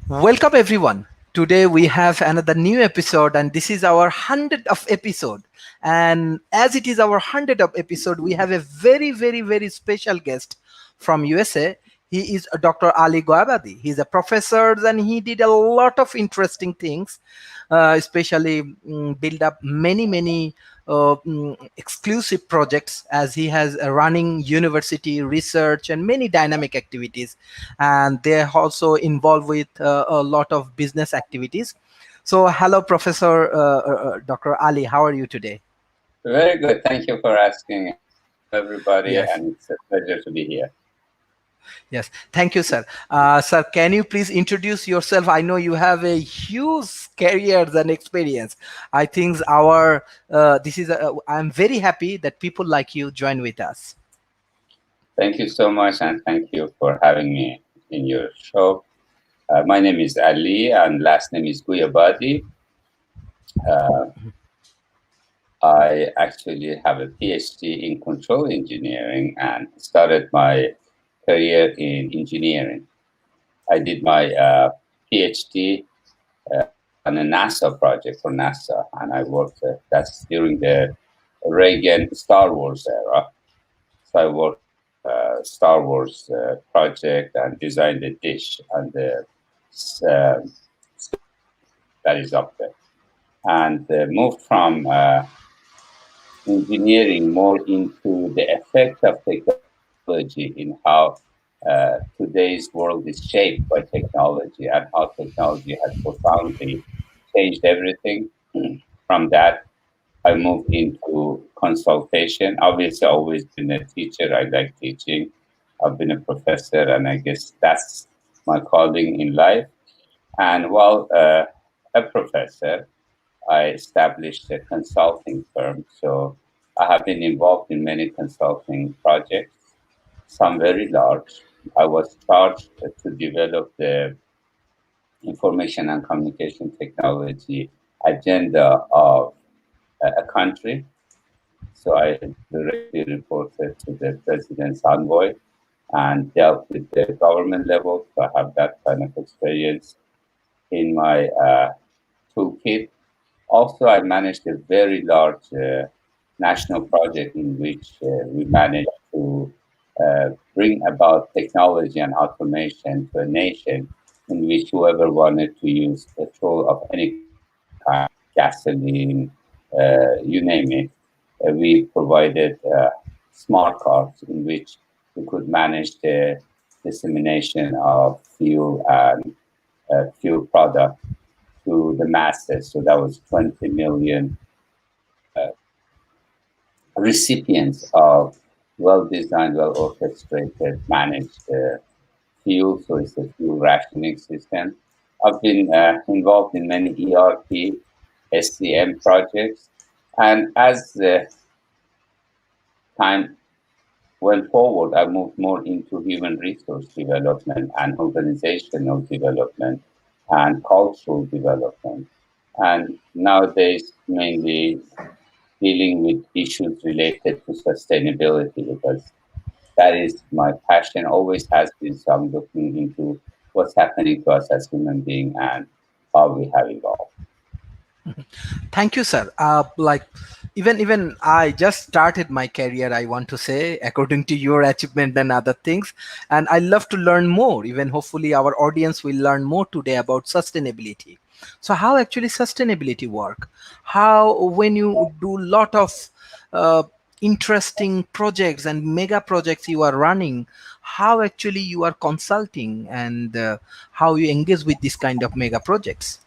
Welcome everyone. Today we have another new episode, and this is our 100th of episode. And as it is our 100th of episode, we have a very special guest from USA. He is Dr. Ali Gooyabadi. He's a professor and he did a lot of interesting things, especially build up many exclusive projects, as he has a running university research and many dynamic activities, and they're also involved with a lot of business activities. So hello, Professor Dr. Ali, how are you today? Very good. Thank you for asking. Hello, everybody, Yes. and it's a pleasure to be here. Yes, thank you, sir. Sir, can you please introduce yourself? I know you have a huge career and experience. I think our this is. I'm very happy that people like you join with us. Thank you so much, and thank you for having me in your show. My name is Ali, and last name is Gooyabadi. Uh, I actually have a PhD in control engineering and started my career in engineering. I did my PhD on a NASA project for NASA, and I worked. That's during the Reagan Star Wars era. So I worked Star Wars project and designed the dish and the uh, that is up there, and moved from engineering more into the effect of technology in how today's world is shaped by technology and how technology has profoundly changed everything. From that, I moved into consultation. Obviously, I've always been a teacher. I like teaching. I've been a professor, and I guess that's my calling in life. And while a professor, I established a consulting firm. So I have been involved in many consulting projects, some very large. I was charged to develop the information and communication technology agenda of a country. So I directly reported to the president's envoy and dealt with the government level. So I have that kind of experience in my toolkit. Also, I managed a very large national project in which we managed to bring about technology and automation to a nation in which whoever wanted to use petrol of any kind, gasoline, you name it, we provided smart cards in which we could manage the dissemination of fuel and fuel product to the masses. So that was 20 million recipients of well-designed, well-orchestrated, managed fuel. So it's a fuel rationing system. I've been involved in many ERP, SCM projects, and as the time went forward, I moved more into human resource development and organizational development and cultural development. And nowadays, mainly dealing with issues related to sustainability because that is my passion, always has been. So I'm looking into what's happening to us as human beings and how we have evolved. Thank you, sir. Even I just started my career, I want to say, according to your achievement and other things, and I love to learn more. Even hopefully, our audience will learn more today about sustainability. So, how actually sustainability work? How when you do lot of uh, interesting projects and mega projects you are running, how actually you are consulting and how you engage with this kind of mega projects?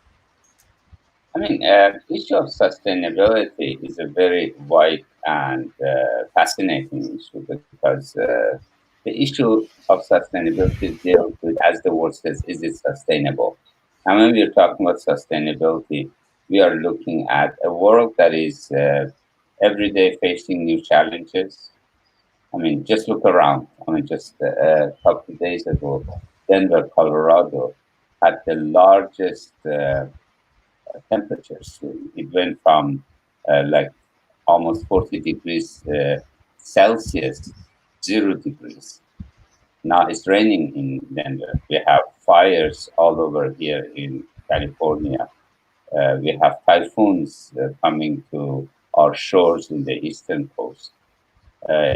I mean, issue of sustainability is a very wide and fascinating issue because the issue of sustainability deals with, as the word says, is it sustainable? And when we're talking about sustainability, we are looking at a world that is every day facing new challenges. I mean, just look around. I mean, just a couple of days ago, Denver, Colorado had the largest temperatures. It went from like almost 40 degrees Celsius, 0 degrees. Now it's raining in Denver. We have fires all over here in California. We have typhoons coming to our shores in the eastern coast.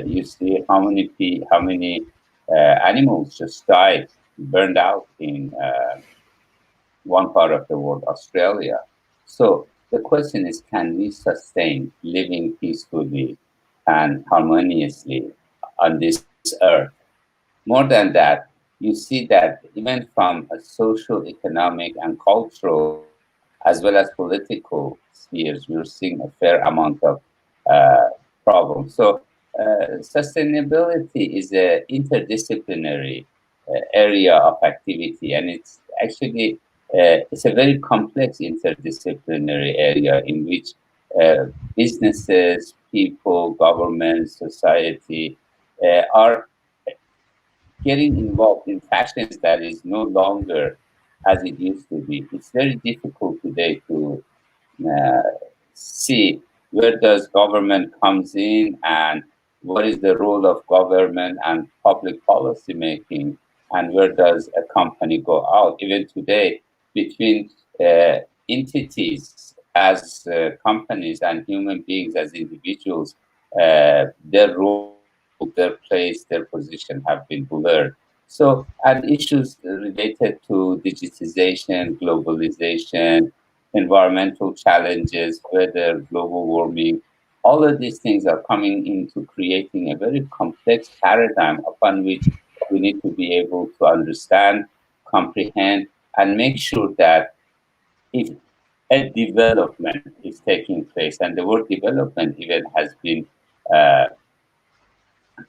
You see how many animals just died, burned out in one part of the world, Australia. So the question is, can we sustain living peacefully and harmoniously on this earth? More than that, you see that even from a social, economic, and cultural, as well as political spheres, we're seeing a fair amount of uh, problems. So, sustainability is an interdisciplinary area of activity, and it's a very complex interdisciplinary area in which uh, businesses, people, governments, society are getting involved in fashions that is no longer as it used to be. It's very difficult today to uh, see where does government comes in and what is the role of government and public policy making, and where does a company go out. Even today, between uh, entities as companies and human beings as individuals, their role, their place, their position have been blurred. So, and issues related to digitization, globalization, environmental challenges, weather, global warming, all of these things are coming into creating a very complex paradigm upon which we need to be able to understand, comprehend, and make sure that if a development is taking place, and the word development even has been uh,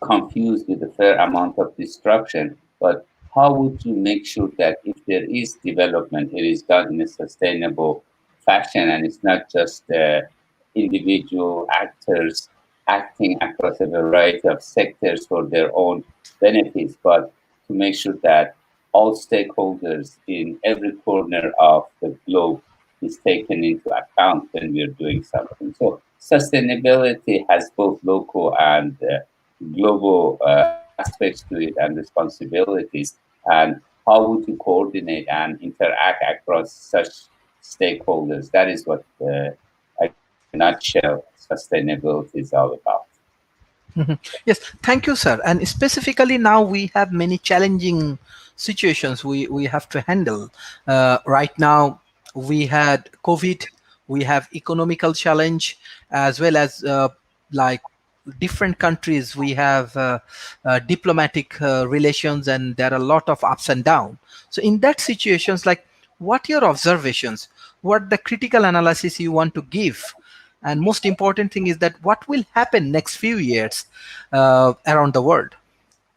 confused with a fair amount of destruction. But how would you make sure that if there is development, it is done in a sustainable fashion and it's not just individual actors acting across a variety of sectors for their own benefits, but to make sure that all stakeholders in every corner of the globe is taken into account when we're doing something. So sustainability has both local and global aspects to it and responsibilities, and how would you coordinate and interact across such stakeholders? That is what, I guess, in a nutshell, sustainability is all about. Mhm. Yes, thank you, sir. And specifically now we have many challenging situations we have to handle. Right now we had COVID, we have economical challenge, as well as like different countries we have diplomatic relations, and there are a lot of ups and downs. So in that situations, like, what your observations, what the critical analysis you want to give, and most important thing is that what will happen next few years around the world.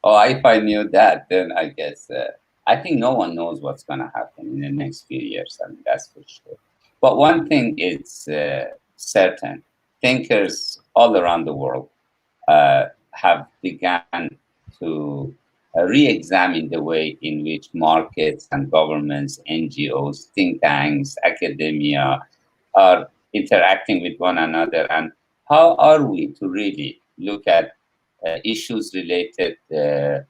Oh, if I knew that, then I guess I think no one knows what's going to happen in the next few years. I mean, that's for sure. But one thing is certain: thinkers all around the world have begun to re-examine the way in which markets and governments, NGOs, think tanks, academia are interacting with one another, and how are we to really look at issues related to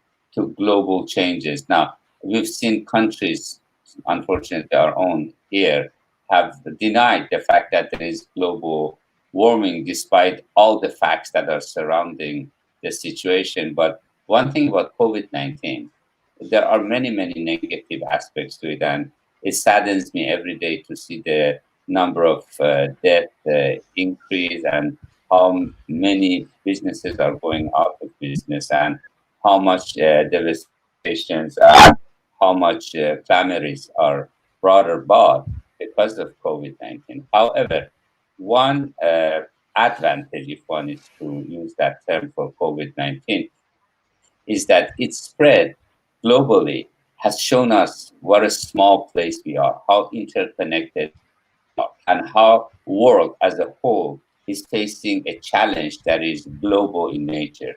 global changes. Now, we've seen countries, unfortunately our own here, have denied the fact that there is global warming despite all the facts that are surrounding the situation. But one thing about COVID 19, there are many, many negative aspects to it. And it saddens me every day to see the number of death increase, and how many businesses are going out of business, and how much devastations and how much clamories are brought about because of COVID 19. However, one advantage, if one is to use that term for COVID 19, is that its spread globally has shown us what a small place we are, how interconnected we are, and how world as a whole is facing a challenge that is global in nature.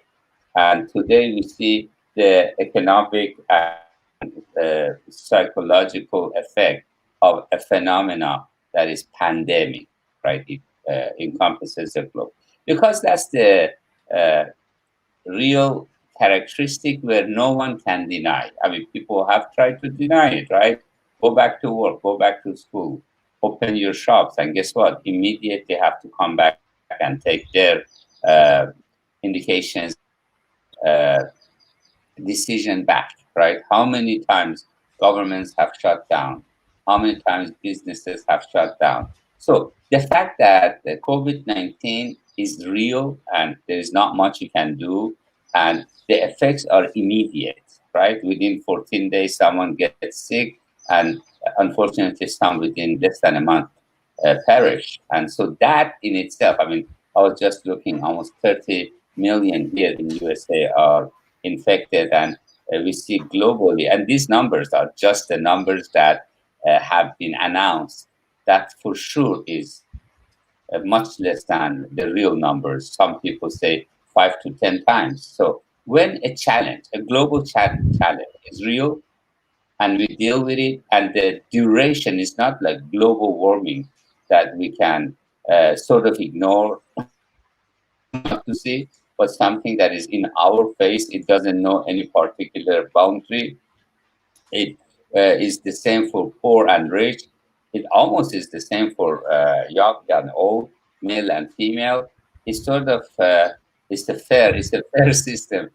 And today we see the economic and psychological effect of a phenomena that is pandemic, right? It encompasses the globe because that's the uh, real characteristic where no one can deny. I mean, people have tried to deny it, right? Go back to work, go back to school, open your shops, and guess what? Immediately have to come back and take their uh, indications and decision back, right? How many times governments have shut down? How many times businesses have shut down? So the fact that the COVID-19 is real and there is not much you can do, and the effects are immediate, right? Within 14 days, someone gets sick, and unfortunately, some within less than a month perish. And so that in itself, I mean, I was just looking, almost 30 million here in USA are infected, and we see globally, and these numbers are just the numbers that have been announced. That for sure is much less than the real numbers. Some people say 5 to 10 times. So when a challenge, a global challenge is real, and we deal with it, and the duration is not like global warming that we can sort of ignore or not to see, but something that is in our face. It doesn't know any particular boundary. It is the same for poor and rich. It almost is the same for young and old, male and female. It's sort of it's a fair system,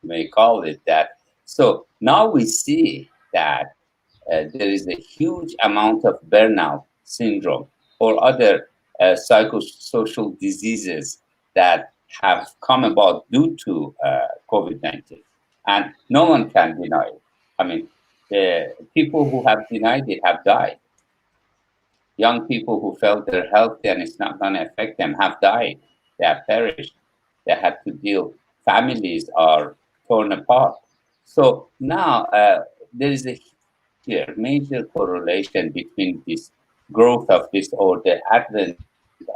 you may call it that. So now we see that there is a huge amount of burnout syndrome or other psychosocial diseases that have come about due to COVID 19. And no one can deny it. I mean, the people who have denied it have died. Young people who felt they're healthy and it's not going to affect them have died. They have perished. They had to deal. Families are torn apart. So now there is a clear, major correlation between this growth of this or the advent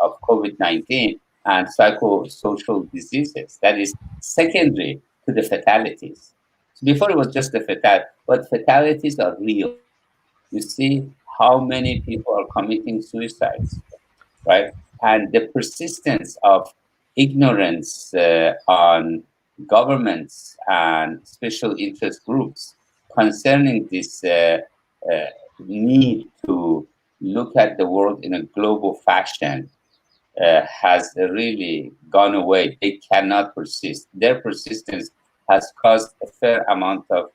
of COVID-19 and psychosocial diseases. That is secondary to the fatalities. So before it was just the but fatalities are real. You see how many people are committing suicides, right? And the persistence of ignorance on governments and special interest groups concerning this uh, need to look at the world in a global fashion has really gone away. They cannot persist. Their persistence has caused a fair amount of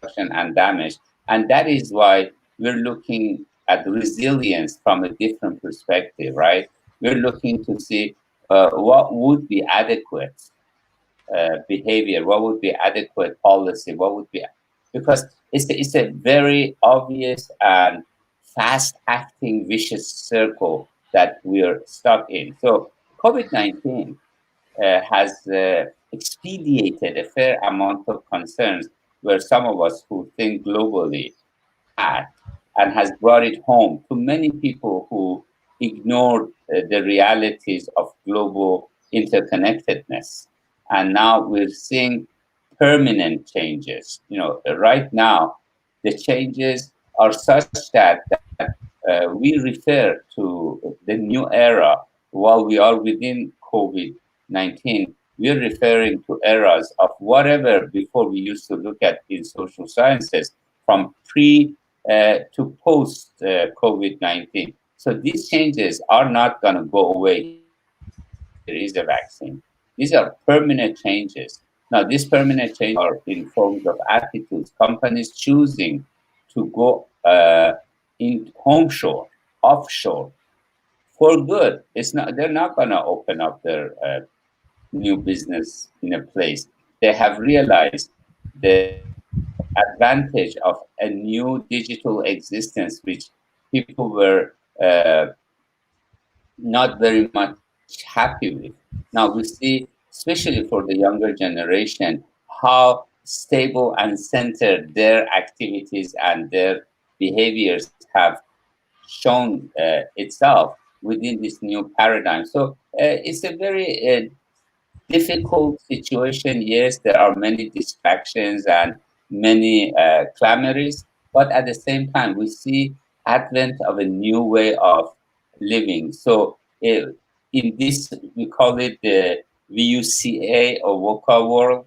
destruction and damage. And that is why we're looking at resilience from a different perspective, right? We're looking to see what would be adequate behavior, what would be adequate policy, what would be, because it's a very obvious and fast acting vicious circle that we're stuck in. So COVID 19 has expedited a fair amount of concerns where some of us who think globally had, and has brought it home to many people who ignored the realities of global interconnectedness. And now we're seeing permanent changes. You know, right now, the changes are such that we refer to the new era while we are within COVID 19. We're referring to eras of whatever before we used to look at in social sciences from pre to post COVID 19. So these changes are not going to go away even if there is a vaccine. These are permanent changes. Now, these permanent changes are in forms of attitudes, companies choosing to go in homeshore, offshore for good. It's not, they're not going to open up their new business in a place. They have realized the advantage of a new digital existence, which people were not very much happy with. Now we see, especially for the younger generation, how stable and centered their activities and their behaviors have shown itself within this new paradigm. So it's a very difficult situation. Yes, there are many distractions and many clamories, but at the same time, we see advent of a new way of living. So in this, we call it the VUCA or VUCA world.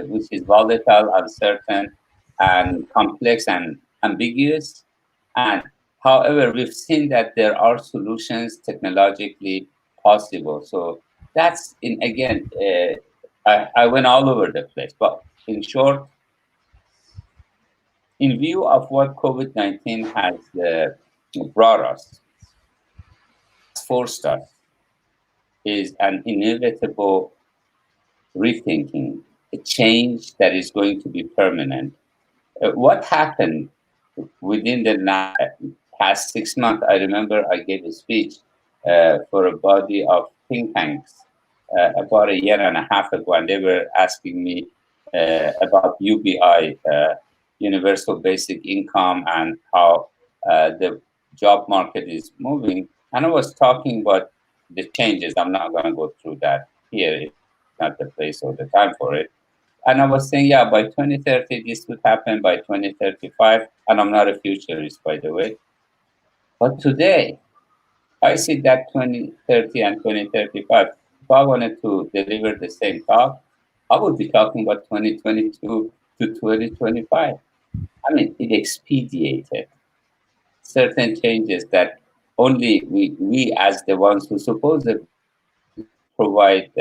which is volatile, uncertain, and complex and ambiguous. And however, we've seen that there are solutions technologically possible. So that's in again. I went all over the place, but in short, in view of what COVID-19 has brought us, has forced us, is an inevitable rethinking, a change that is going to be permanent. What happened within the past 6 months? I remember I gave a speech for a body of think tanks about a year and a half ago, and they were asking me about UBI, Universal Basic Income, and how the job market is moving. And I was talking about the changes. I'm not going to go through that here. It's not the place or the time for it. And I was saying, yeah, by 2030, this would happen by 2035. And I'm not a futurist, by the way. But today, I see that 2030 and 2035. If I wanted to deliver the same talk, I would be talking about 2022 to 2025. I mean, it expedited certain changes that only we as the ones who supposedly provide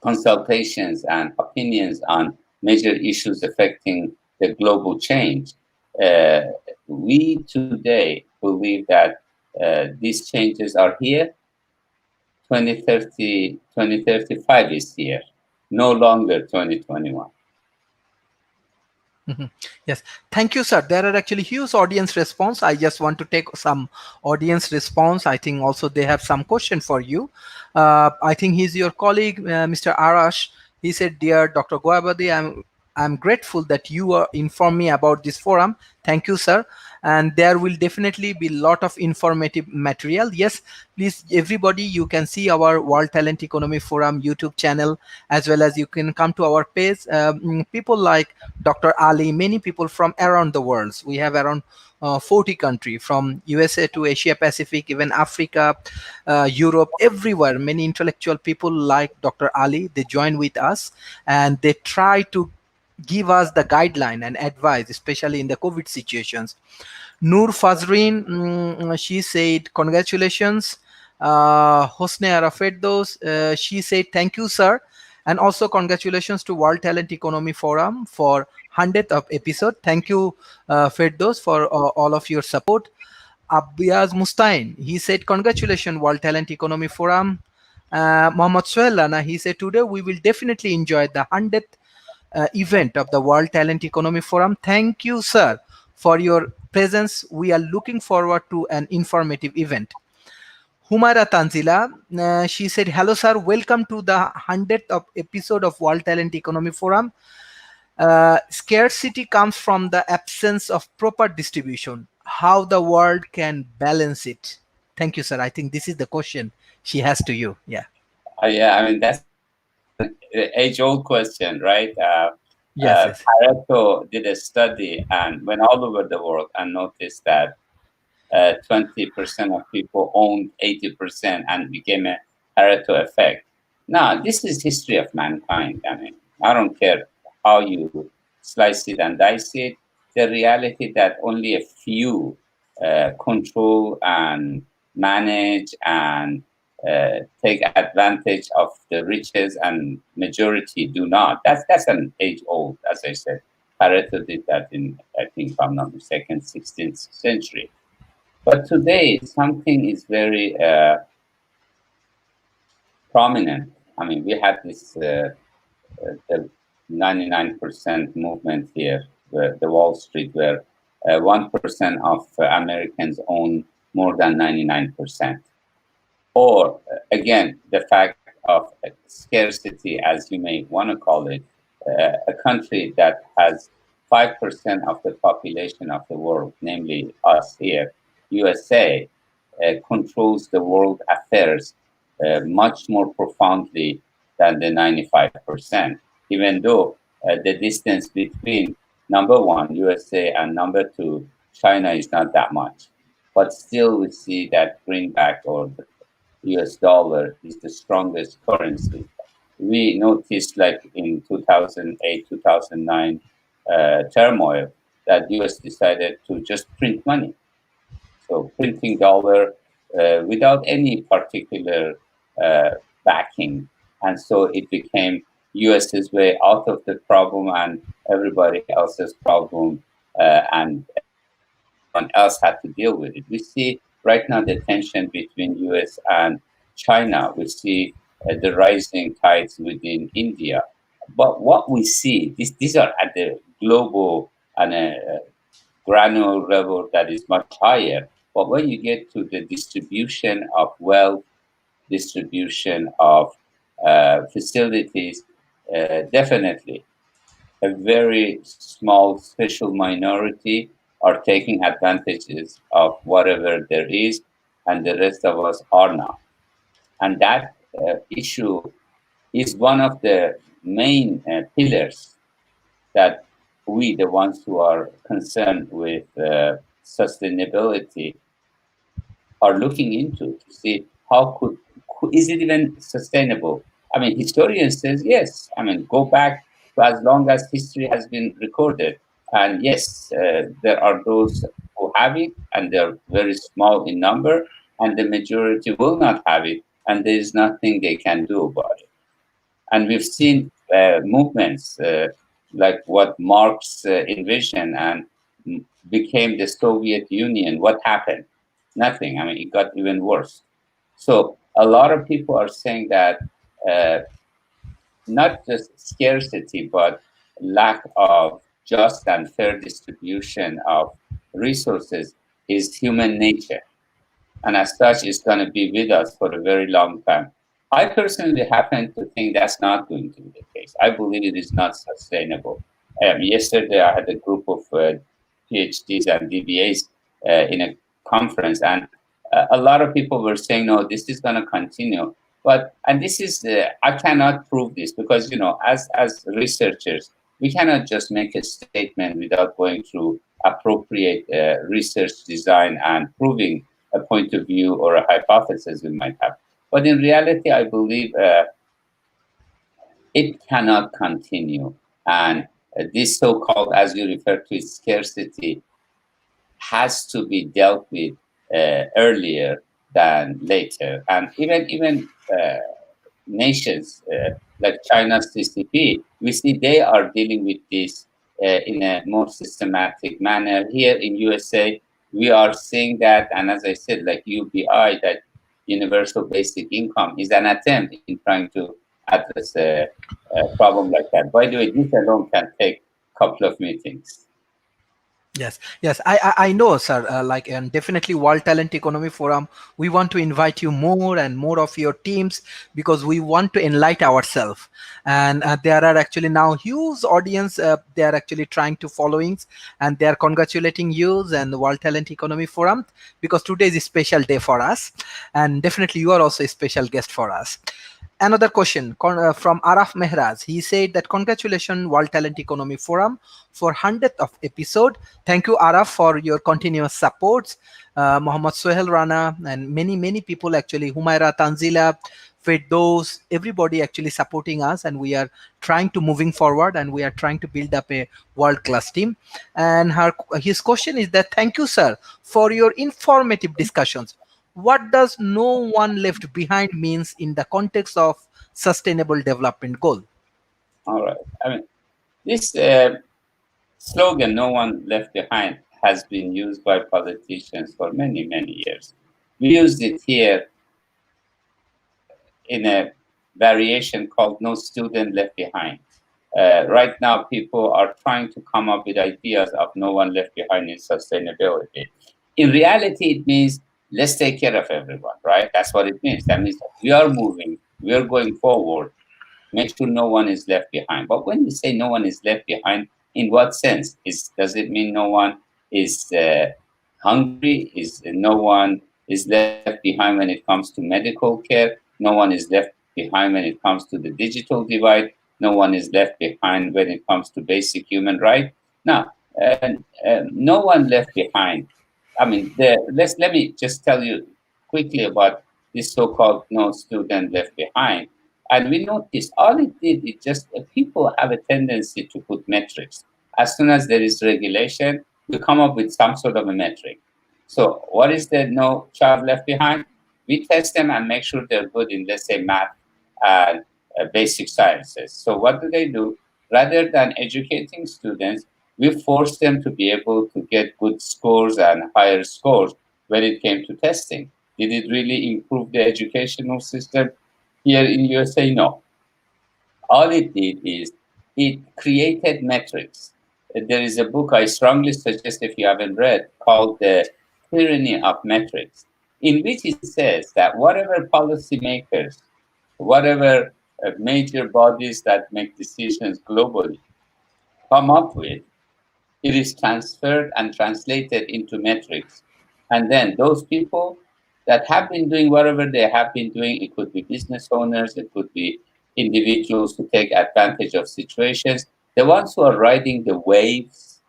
consultations and opinions on major issues affecting the global change. Uh, we today believe that these changes are here. 2030, 2035 is here, no longer 2021. Mhm. Yes, thank you, sir. There are actually huge audience response. I just want to take some audience response. I think also they have some question for you. I think he's your colleague, Mr. Arash. He said, "Dear Dr. Goabadi, I'm grateful that you informed me about this forum. Thank you, sir. And there will definitely be a lot of informative material. Yes, please, everybody, you can see our World Talent Economy Forum YouTube channel, as well as you can come to our page. People like Dr. Ali, many people from around the world. We have around 40 countries, from USA to Asia Pacific, even Africa, Europe, everywhere. Many intellectual people like Dr. Ali, they join with us and they try to give us the guideline and advice, especially in the COVID situations. Noor Fazrin, she said, congratulations. Hosne Arafetdos, she said, thank you, sir. And also congratulations to World Talent Economy Forum for 100th of episode. Thank you, Feddos, for all of your support. Abiaz Mustain, he said, congratulations, World Talent Economy Forum. Mohammad Sohelana, he said, today we will definitely enjoy the 100th event of the World Talent Economy Forum. Thank you, sir, for your presence. We are looking forward to an informative event. Humaira Tanzila, she said, hello, sir. Welcome to the 100th of episode of World Talent Economy Forum. Scarcity comes from the absence of proper distribution. How the world can balance it? Thank you, sir. I think this is the question she has to you. Yeah. Yeah, I mean, that's an age-old question, right? Yes, yes. Pareto did a study and went all over the world and noticed that 20% of people owned 80% and became a Pareto effect. Now, this is history of mankind. I mean, I don't care how you slice it and dice it. The reality that only a few control and manage and take advantage of the riches and majority do not. That's an age old, as I said. Pareto did that in, I think, if I'm not mistaken, 16th century. But today, something is very prominent. I mean, we have this the 99% movement here, the Wall Street, where 1% of Americans own more than 99%. Or again, the fact of scarcity, as you may want to call it, a country that has 5% of the population of the world, namely us here, USA, controls the world affairs much more profoundly than the 95%, even though the distance between number one, USA, and number two, China, is not that much. But still, we see that greenback or the US dollar is the strongest currency. we noticed, like in 2008, 2009 turmoil, that US decided to just print money. So printing dollar without any particular uh, backing. And so it became US's way out of the problem and everybody else's problem, and everyone else had to deal with it. We see right now the tension between US and China. We see the rising tides within India. But what we see, these are at the global and granular level that is much higher. But when you get to the distribution of wealth, distribution of facilities, definitely a very small special minority are taking advantages of whatever there is, and the rest of us are not. And that issue is one of the main pillars that we, the ones who are concerned with sustainability, are looking into to see how is it even sustainable. I mean, historians says yes. I mean, go back to as long as history has been recorded, and yes, there are those who have it, and they're very small in number, and the majority will not have it, and there is nothing they can do about it. And we've seen movements like what Marx envisioned and became the Soviet Union. What happened? Nothing. I mean, it got even worse. So a lot of people are saying that uh, not just scarcity, but lack of just and fair distribution of resources is human nature, and as such is going to be with us for a very long time. I personally happen to think that's not going to be the case. I believe it is not sustainable. Yesterday, I had a group of PhDs and DBAs in a conference, and a lot of people were saying, "No, this is going to continue." But and this is I cannot prove this because as researchers, we cannot just make a statement without going through appropriate research design and proving a point of view or a hypothesis we might have. But in reality, I believe it cannot continue. And this so called, as you refer to it, scarcity has to be dealt with earlier than later. And even nations like China's CCP, we see they are dealing with this in a more systematic manner. Here in USA, we are seeing that, and as I said, like UBI, that universal basic income is an attempt in trying to address a problem like that. By the way, this alone can take a couple of meetings. Yes, yes, I know, sir. Like, and definitely, World Talent Economy Forum. We want to invite you more and more of your teams because we want to enlighten ourselves. And there are actually now huge audience. They are actually trying to followings, and they are congratulating you and the World Talent Economy Forum because today is a special day for us, and definitely you are also a special guest for us. Another question from Araf Mehraj. He said that congratulations World Talent Economy Forum for 100th of episode. Thank you, Araf, for your continuous supports. Muhammad Sohel Rana and many people actually, Humaira, Tanzila, Firdaus, everybody actually supporting us, and we are trying to moving forward, and we are trying to build up a world-class team. And his question is that thank you, sir, for your informative discussions. What does no one left behind means in the context of sustainable development goal? All right. I mean, this slogan, "No one left behind," has been used by politicians for many years. We used it here in a variation called "No student left behind." Right now, people are trying to come up with ideas of "no one left behind" in sustainability. In reality, it means let's take care of everyone, right? That's what it means. That means we are moving, we are going forward, make sure no one is left behind. But when you say no one is left behind, in what sense? Does it mean no one is hungry? Is no one is left behind when it comes to medical care? No one is left behind when it comes to the digital divide. No one is left behind when it comes to basic human rights. Now, no one left behind. I mean, let me just tell you quickly about this so-called "no student left behind." And we noticed all it did, it just people have a tendency to put metrics. As soon as there is regulation, we come up with some sort of a metric. So what is the no child left behind? We test them and make sure they're good in, let's say, math and basic sciences. So what do they do? Rather than educating students, we force them to be able to get good scores and higher scores when it came to testing. Did it really improve the educational system here in USA? No. All it did is it created metrics. There is a book I strongly suggest if you haven't read called The Tyranny of Metrics, in which it says that whatever policymakers, whatever major bodies that make decisions globally come up with, it is transferred and translated into metrics. And then those people that have been doing whatever they have been doing, it could be business owners, it could be individuals who take advantage of situations, the ones who are riding the waves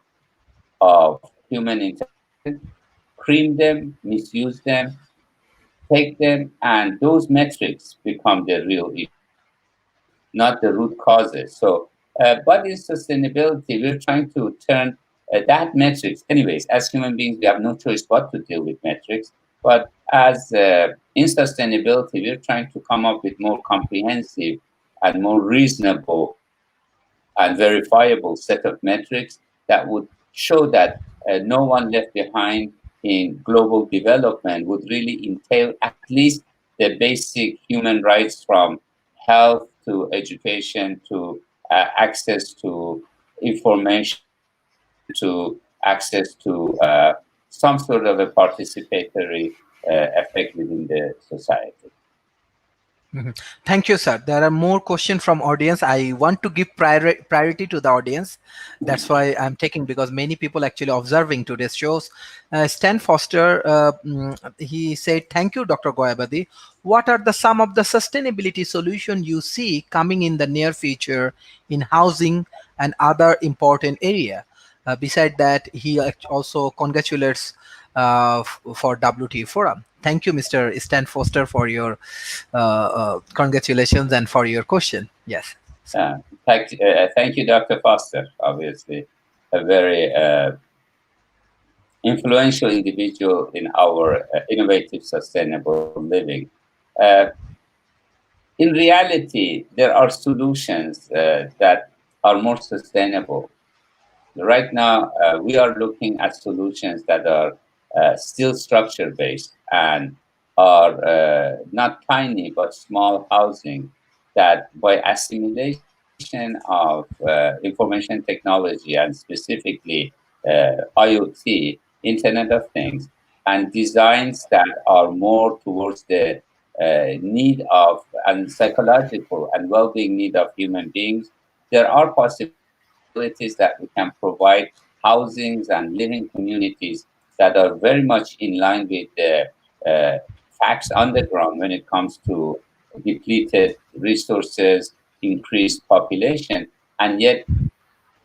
of human intelligence, cream them, misuse them, take them, and those metrics become the real issue, not the root causes. So, but in sustainability, we're trying to turn that metrics. Anyways, as human beings, we have no choice but to deal with metrics. But as in sustainability, we're trying to come up with more comprehensive and more reasonable and verifiable set of metrics that would show that no one left behind in global development would really entail at least the basic human rights from health to education to access to information to access to some sort of a participatory effect within the society. Mhm. Thank you, sir. There are more questions from audience. I want to give priority to the audience. That's why I'm taking, because many people actually observing today's shows. Stan Foster, he said, "Thank you, Dr. Gooyabadi. What are the some of the sustainability solution you see coming in the near future in housing and other important area?" Beside that, he also congratulates for WT Forum. Thank you, Mr. Stan Foster, for your congratulations and for your question. Yes. Thank you, Dr. Foster. Obviously, a very influential individual in our innovative, sustainable living. Uh, in reality, there are solutions that are more sustainable. Right now, we are looking at solutions that are still structure based and are not tiny but small housing that, by assimilation of information technology and specifically IoT, Internet of Things, and designs that are more towards the need of and psychological and well-being need of human beings, there are possibilities that we can provide housings and living communities that are very much in line with the uh, facts on the ground when it comes to depleted resources, increased population, and yet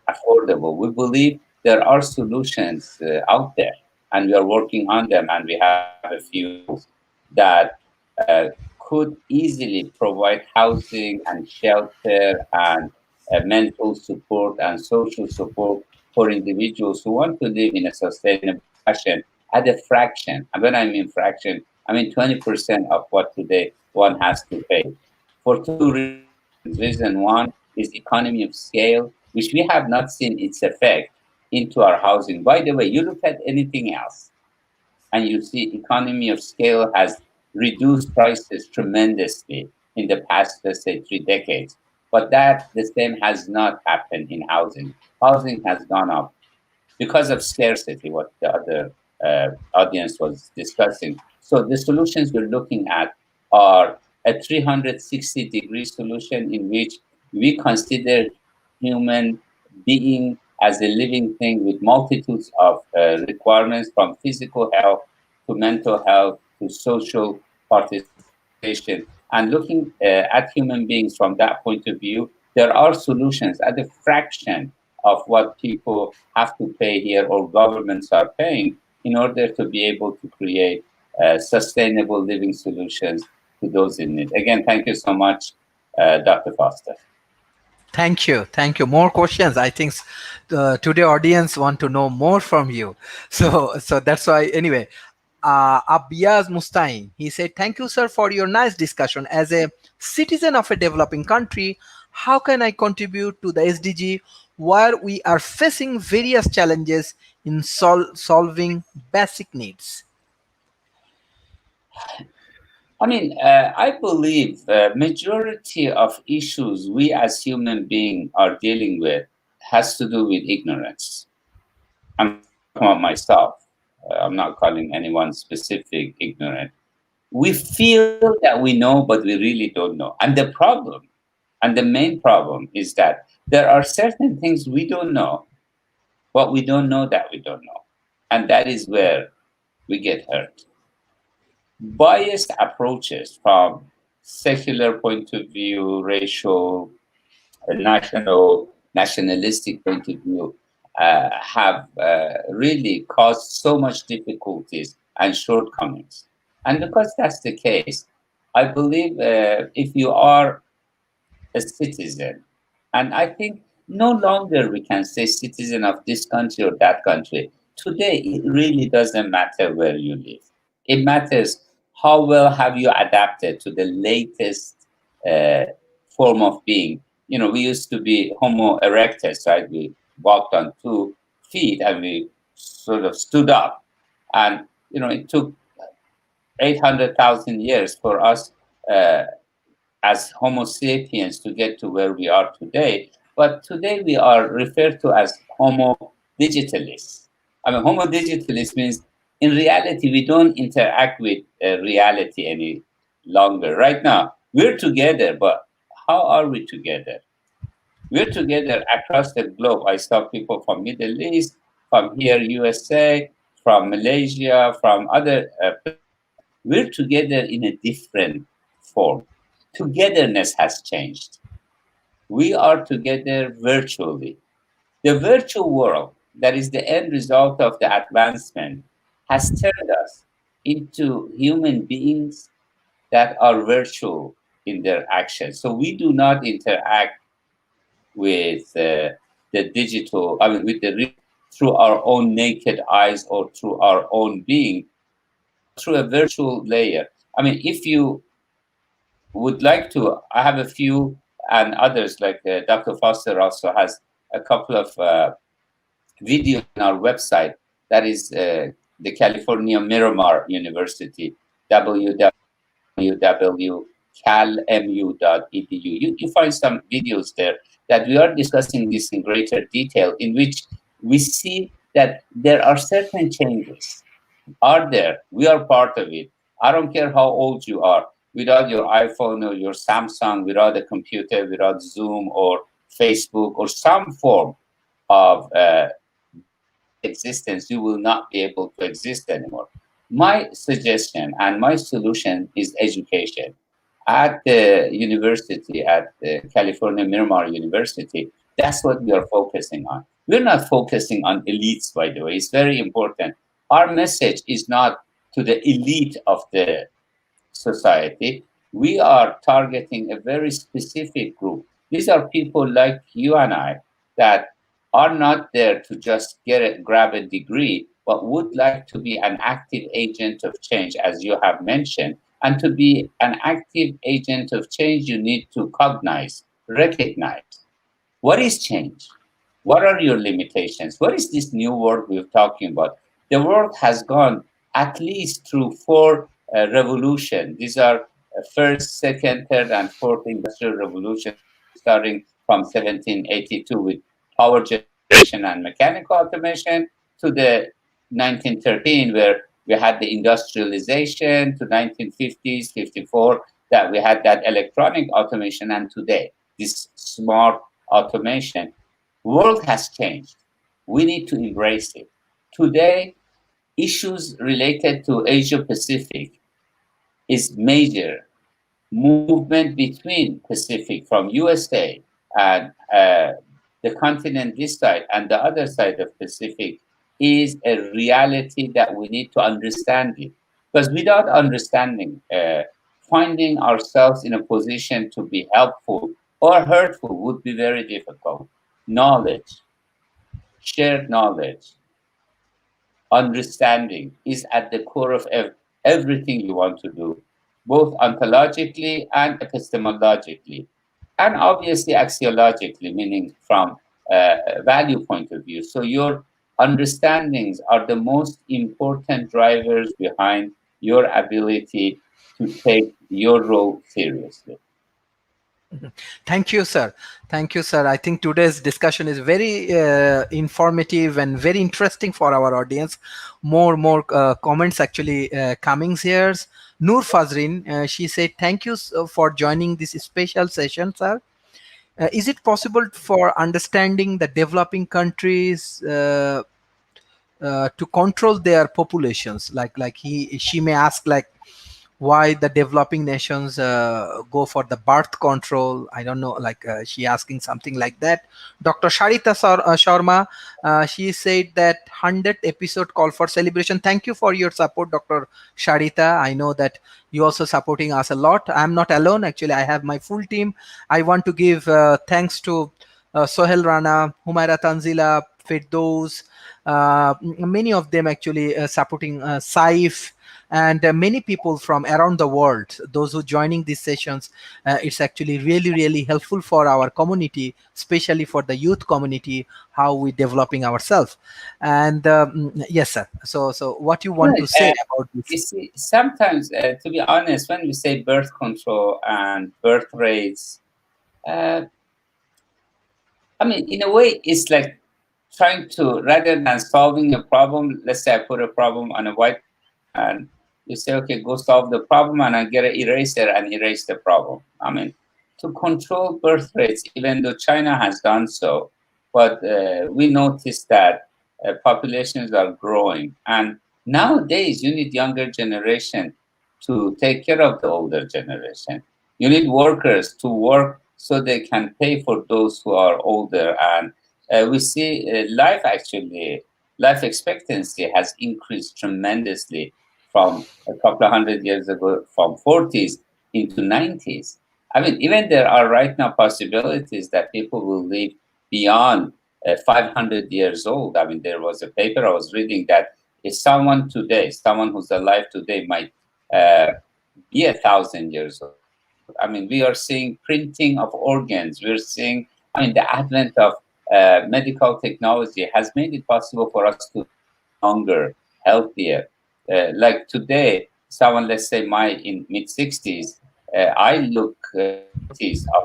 affordable. We believe there are solutions out there, and we are working on them, and we have a few examples that could easily provide housing and shelter and mental support and social support for individuals who want to live in a sustainable fashion at a fraction. And when I mean fraction, I mean 20% of what today one has to pay. For two reasons. Reason one is economy of scale, which we have not seen its effect into our housing. By the way, you look at anything else and you see economy of scale has reduced prices tremendously in the past, let's say, 3 decades. But that the same has not happened in housing. Housing has gone up because of scarcity, what the other audience was discussing. So the solutions we're looking at are a 360-degree solution in which we consider human being as a living thing with multitudes of requirements, from physical health to mental health to social participation. And looking at human beings from that point of view, there are solutions at a fraction of what people have to pay here or governments are paying in order to be able to create sustainable living solutions to those in need. Again, thank you so much. Dr. Foster. Thank you. Thank you. More questions. I think today audience want to know more from you. So that's why anyway. Abiaz Mustain, he said, "Thank you, sir, for your nice discussion. As a citizen of a developing country, how can I contribute to the SDG where we are facing various challenges in solving basic needs?" I mean, I believe majority of issues we as human beings are dealing with has to do with ignorance. I'm talking about myself. I'm not calling anyone specific ignorant. We feel that we know, but we really don't know. And the problem, and the main problem, is that there are certain things we don't know, but we don't know that we don't know. And that is where we get hurt. Biased approaches from secular point of view, racial, nationalistic point of view have really caused so much difficulties and shortcomings. And because that's the case, I believe if you are a citizen. And I think no longer we can say citizen of this country or that country. Today, it really doesn't matter where you live. It matters how well have you adapted to the latest uh, form of being. You know, we used to be Homo erectus, right? We walked on 2 feet and we sort of stood up. And, you know, it took 800,000 years for us uh, as Homo sapiens to get to where we are today. But today we are referred to as Homo digitalis. I mean, Homo digitalis means in reality we don't interact with reality any longer. Right now we're together, but how are we together? We're together across the globe. I saw people from Middle East, from here USA, from Malaysia, from other places. We're together in a different form. Togetherness has changed. We are together virtually. The virtual world, that is the end result of the advancement, has turned us into human beings that are virtual in their actions. So we do not interact with the digital, I mean, with the real through our own naked eyes or through our own being, but through a virtual layer. I mean, if you would like to, I have a few and others, like Dr. Foster also has a couple of videos on our website. That is the California Miramar University, www.calmu.edu. You find some videos there that we are discussing this in greater detail, in which we see that there are certain changes are there. We are part of it. I don't care how old you are. Without your iPhone or your Samsung, without a computer, without Zoom or Facebook or some form of digital existence, you will not be able to exist anymore. My suggestion and my solution is education. At the university, at the California Miramar University, that's what we are focusing on. We're not focusing on elites, by the way. It's very important. Our message is not to the elite of the society. We are targeting a very specific group. These are people like you and I that are not there to just grab a degree, but would like to be an active agent of change, as you have mentioned. And to be an active agent of change, you need to cognize, recognize what is change? What are your limitations? What is this new world we're talking about? The world has gone at least through four revolutions. These are first, second, third, and fourth industrial revolution, starting from 1782 with power generation and mechanical automation to the 1913, where we had the industrialization, to 1950s, 54, that we had that electronic automation, and today, this smart automation. World has changed. We need to embrace it. Today, issues related to Asia Pacific is major. Movement between Pacific from USA and the continent this side and the other side of Pacific is a reality that we need to understand it. Because without understanding finding ourselves in a position to be helpful or hurtful would be very difficult. Knowledge, shared knowledge, understanding is at the core of everything you want to do, both ontologically and epistemologically, and obviously axiologically, meaning from a value point of view. So your understandings are the most important drivers behind your ability to take your role seriously. Thank you, sir. Thank you, sir. I think today's discussion is very informative and very interesting for our audience. More comments actually coming here. Noor Fazrin, she said, "Thank you for joining this special session, sir. Is it possible for understanding the developing countries to control their populations? Like she may ask like why the developing nations go for the birth control. I don't know, like she asking something like that. Dr. Sharita Sharma, she said that 100th episode call for celebration. Thank you for your support, Dr. Sharita. I know that you also supporting us a lot. I'm not alone, actually. I have my full team. I want to give thanks to Sohel Rana, Humaira Tanzila, Firdaus, many of them actually supporting Saif, and many people from around the world, those who joining these sessions. It's actually really helpful for our community, especially for the youth community, how we developing ourselves. And yes, sir. So what you want Right. to say about this? You see, sometimes, to be honest, when we say birth control and birth rates, uh, I mean, in a way, it's like trying to, rather than solving a problem, let's say I put a problem on a whiteboard and you say, okay, go solve the problem, and I get an eraser and erase the problem. I mean, to control birth rates, even though China has done so, but we noticed that populations are growing. And nowadays, you need younger generation to take care of the older generation. You need workers to work so they can pay for those who are older. And we see life expectancy has increased tremendously from a couple of hundred years ago, from 40s into 90s. I mean, even there are right now possibilities that people will live beyond 500 years old. I mean, there was a paper I was reading that if someone today, someone who's alive today, might uh, be 1,000 years old. I mean, we are seeing printing of organs. We're seeing, I mean, the advent of medical technology has made it possible for us to live longer, healthier. Like today, someone, let's say my in mid 60s, I look 40s of,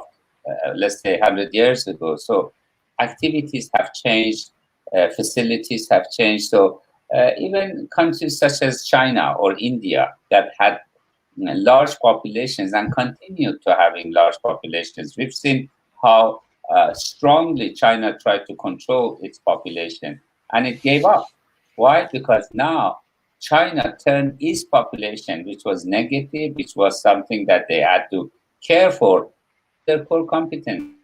let's say, 100 years ago. So activities have changed, facilities have changed. So even countries such as China or India that had large populations and continue to having large populations. We've seen how strongly China tried to control its population and it gave up. Why? Because now China turned its population, which was negative, which was something that they had to care for, into their core competency.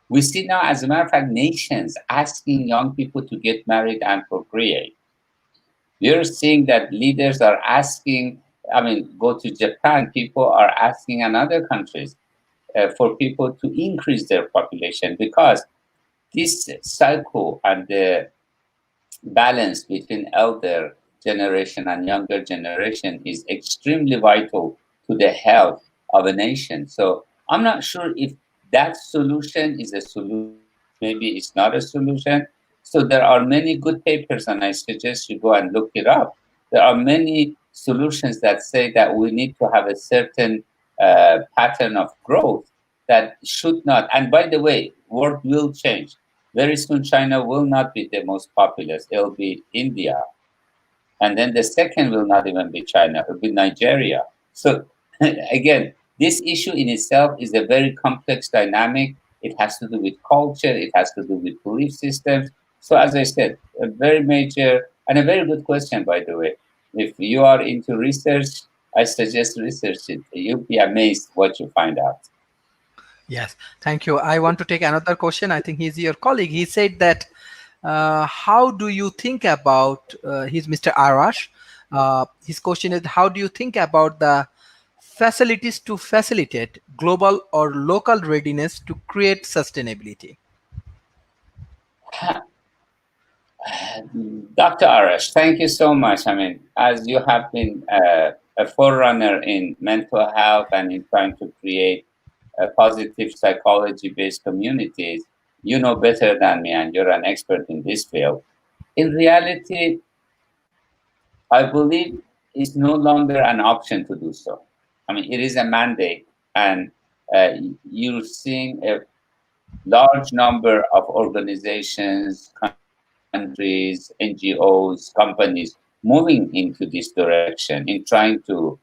We see now, as a matter of fact, nations asking young people to get married and procreate. We're seeing that leaders are asking, I mean, go to Japan, people are asking in other countries for people to increase their population because this cycle and the balance between elder generation and younger generation is extremely vital to the health of a nation. So I'm not sure if that solution is a solution or maybe it's not a solution. So there are many good papers, and I suggest you go and look it up. There are many solutions that say that we need to have a certain pattern of growth that should not. And by the way, world will change very soon. China will not be the most populous. It'll be India. And then the second will not even be China, it will be Nigeria. So again, this issue in itself is a very complex dynamic. It has to do with culture, it has to do with belief systems. So as I said, a very major and a very good question, by the way. If you are into research, I suggest research it. You'll be amazed what you find out. Yes, thank you. I want to take another question. I think he's your colleague. He said that how do you think about he's Mr. Arash. His question is, how do you think about the facilities to facilitate global or local readiness to create sustainability? Dr. Arash, thank you so much. I mean, as you have been a forerunner in mental health and in trying to create positive psychology based communities, you know better than me, and you're an expert in this field. In reality, I believe it's no longer an option to do so. I mean, it is a mandate, and uh, you're seeing a large number of organizations, countries, NGOs, companies moving into this direction in trying to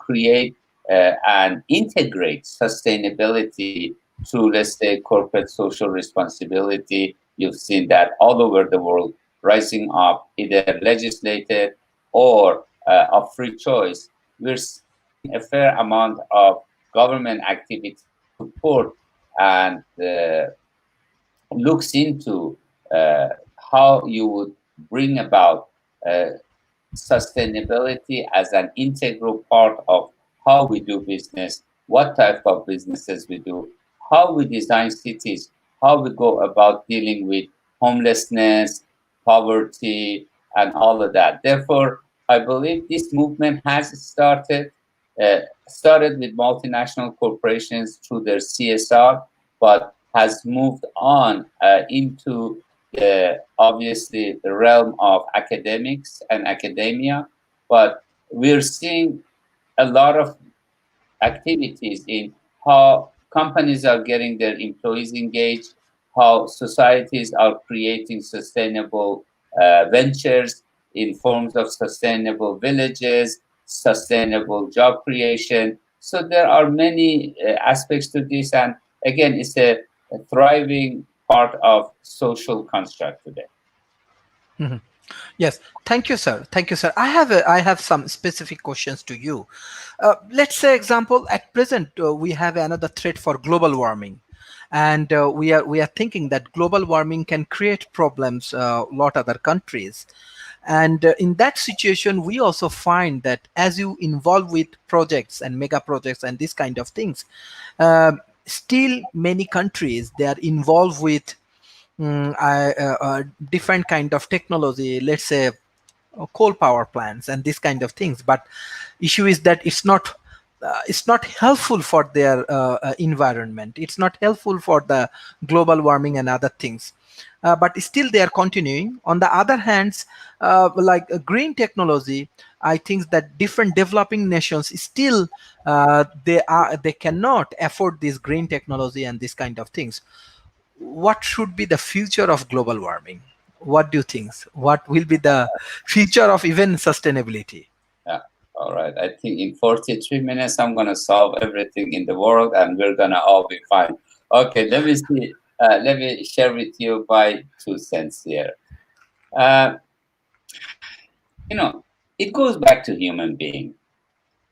create and integrate sustainability through, let's say, corporate social responsibility. You've seen that all over the world rising up, either legislated or of free choice. We're seeing a fair amount of government activity that support and looks into uh, how you would bring about uh, sustainability as an integral part of how we do business, what type of businesses we do, how we design cities, how we go about dealing with homelessness, poverty, and all of that. Therefore, I believe this movement has uh, started with multinational corporations through their CSR, but has moved on into obviously the realm of academics and academia, but we're seeing a lot of activities in how companies are getting their employees engaged, how societies are creating sustainable ventures in forms of sustainable villages, sustainable job creation. So there are many aspects to this, and again, it's a thriving part of social construct today. Mhm. Yes, thank you, sir. Thank you, sir. I have some specific questions to you. Let's say, example, at present we have another threat for global warming, and we are thinking that global warming can create problems lot other countries, and in that situation we also find that as you involve with projects and mega projects and this kind of things, still many countries they are involved with different kind of technology, let's say coal power plants and this kind of things, but issue is that it's not helpful for their environment, it's not helpful for the global warming and other things, but still they are continuing. On the other hands, like green technology, I think that different developing nations still they cannot afford this green technology and this kind of things. What should be the future of global warming? What do you think? What will be the future of even sustainability? Yeah. All right. I think in 43 minutes, I'm going to solve everything in the world and we're going to all be fine. Okay. Let me see. Let me share with you my 2 cents here. Uh, it goes back to human being.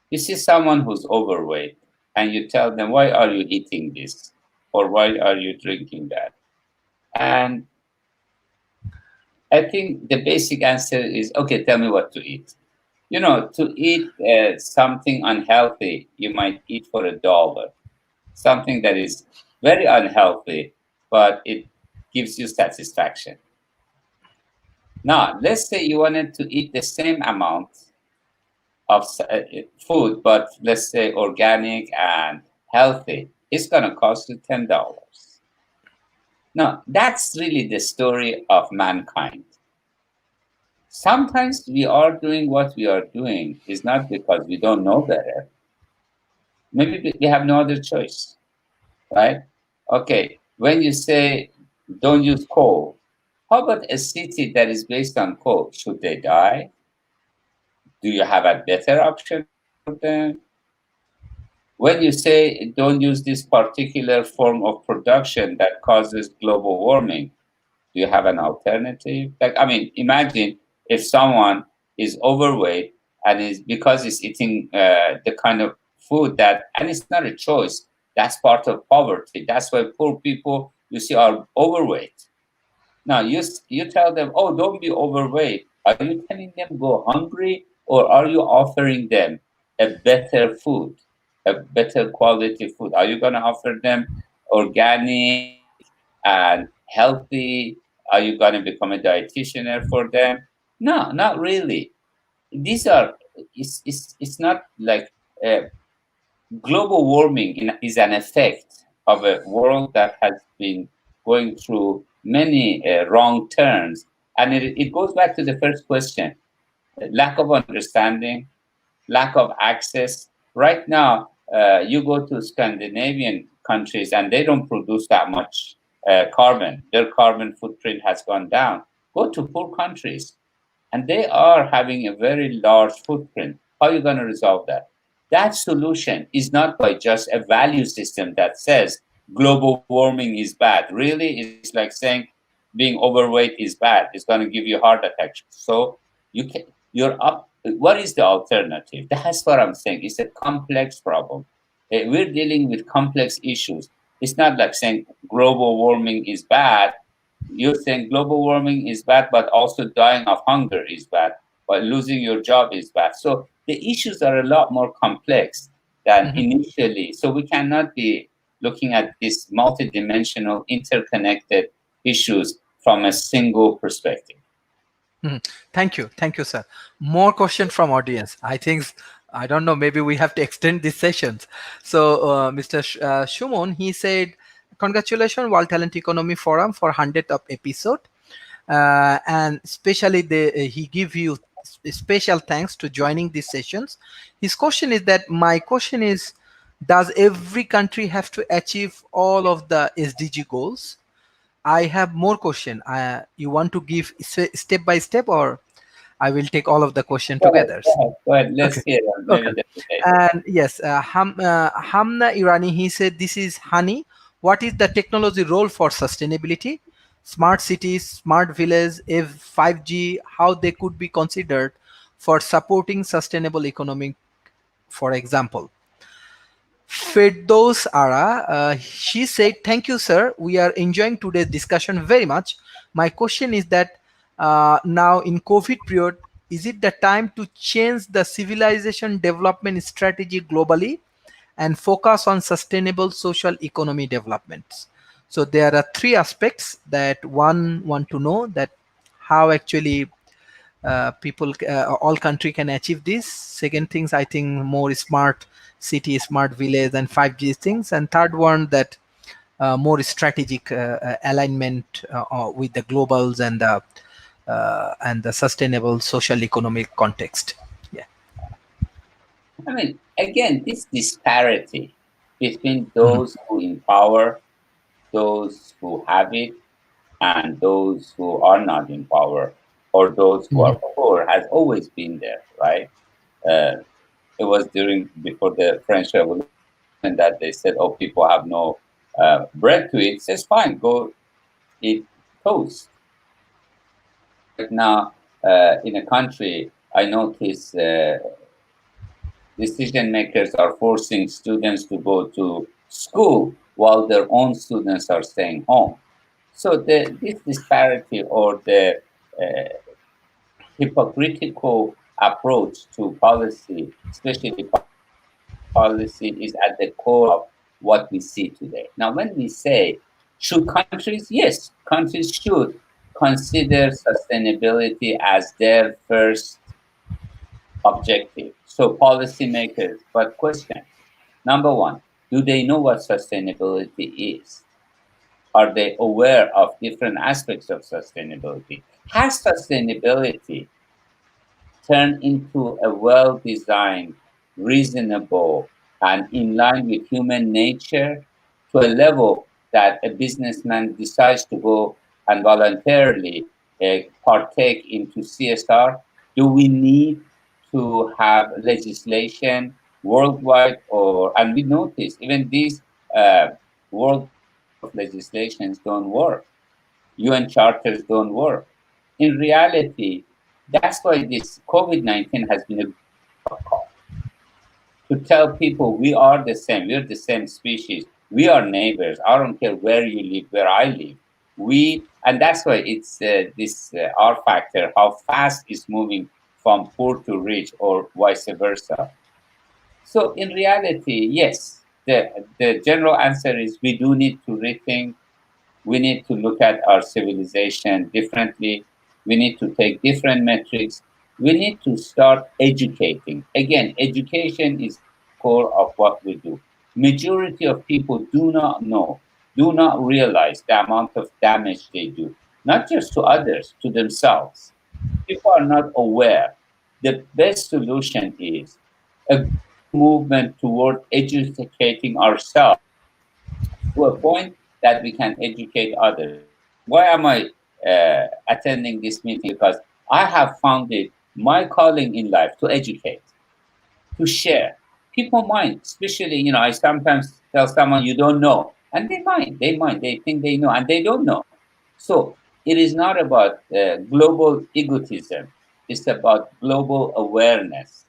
You see someone who's overweight and you tell them, why are you eating this? Or why are you drinking that? And I think the basic answer is, okay, tell me what to eat. To eat something unhealthy, you might eat for $1. Something that is very unhealthy, but it gives you satisfaction. Now, let's say you wanted to eat the same amount of food, but let's say organic and healthy. It's going to cost you $10. Now, that's really the story of mankind. Sometimes we are doing what we are doing is not because we don't know better. Maybe we have no other choice, right? Okay, when you say don't use coal, how about a city that is based on coal? Should they die? Do you have a better option for them? When you say don't use this particular form of production that causes global warming, do you have an alternative? Like, I mean, imagine if someone is overweight and is because he's eating the kind of food that, and it's not a choice. That's part of poverty. That's why poor people you see are overweight. Now you tell them, oh, don't be overweight. Are you telling them go hungry, or are you offering them a better food? a better quality food? Are you going to offer them organic and healthy? Are you going to become a dietitian for them? No, not really. These are, it's not like uh, global warming is an effect of a world that has been going through many wrong turns. And it goes back to the first question: lack of understanding, lack of access. Right now, you go to Scandinavian countries and they don't produce that much carbon. Their carbon footprint has gone down. Go to poor countries and they are having a very large footprint. How are you going to resolve that? That solution is not by just a value system that says global warming is bad. Really, it's like saying being overweight is bad. It's going to give you heart attack. So you're up. What is the alternative? That's what I'm saying. It's a complex problem. We're dealing with complex issues. It's not like saying global warming is bad. You're saying global warming is bad, but also dying of hunger is bad, but losing your job is bad. So the issues are a lot more complex than Mhm. initially. So we cannot be looking at these multidimensional, interconnected issues from a single perspective. Mhm. Thank you, sir. More question from audience. I think I don't know. Maybe we have to extend these sessions. So, Mr. Shumon, he said, "Congratulations, World Talent Economy Forum for 100th of episode, and especially he give you special thanks to joining these sessions." His question is that my question is, does every country have to achieve all of the SDG goals? I have more question. You want to give step by step, or I will take all of the question Go ahead, together? go ahead, go ahead. Let's Okay. hear it. Okay. Maybe the debate. And yes, Hamna Irani, he said, this is Hani. What is the technology role for sustainability? Smart cities, smart village, if 5G, how they could be considered for supporting sustainable economic, for example. Firdaus Ara, she said, "Thank you, sir. We are enjoying today's discussion very much. My question is that now in COVID period, is it the time to change the civilization development strategy globally and focus on sustainable social economy developments?" So there are three aspects that one want to know, that how actually people all country can achieve this. Second things, I think more smart city, smart village, and 5G things. And third one, that more strategic alignment with the globals and the sustainable social economic context. Yeah. I mean, again, this disparity between Mhm. those who empower, those who have it, and those who are not in power or those who Mhm. are poor has always been there, right? Uh, it was during before the French Revolution that they said, "Oh, people have no bread to eat." Says, "Fine, go eat toast." Right now, in a country, I notice decision makers are forcing students to go to school while their own students are staying home. So this disparity or the uh, hypocritical approach to policy, especially policy, is at the core of what we see today. Now, when we say, should countries? Yes, countries should consider sustainability as their first objective. So, policymakers, but question number one, do they know what sustainability is? Are they aware of different aspects of sustainability? Has sustainability turned into a well designed, reasonable, and in line with human nature to a level that a businessman decides to go and voluntarily partake into CSR? Do we need to have legislation worldwide? And we notice even these worldwide legislations don't work. UN charters don't work. In reality, that's why this COVID 19 has been a good wake up call to tell people we are the same, we're the same species, we are neighbors. I don't care where you live, where I live. And that's why it's this R factor, how fast is moving from poor to rich or vice versa. So in reality, yes, the general answer is we do need to rethink. We need to look at our civilization differently. We need to take different metrics. We need to start educating. Again, education is at the core of what we do. Majority of people do not know, do not realize the amount of damage they do, not just to others, to themselves. People are not aware. The best solution is a global movement toward educating ourselves to a point that we can educate others. Why am I attending this meeting? Because I have found it my calling in life to educate, to share. People mind, especially, I sometimes tell someone you don't know, and they mind, they think they know, and they don't know. So it is not about global egotism, it's about global awareness.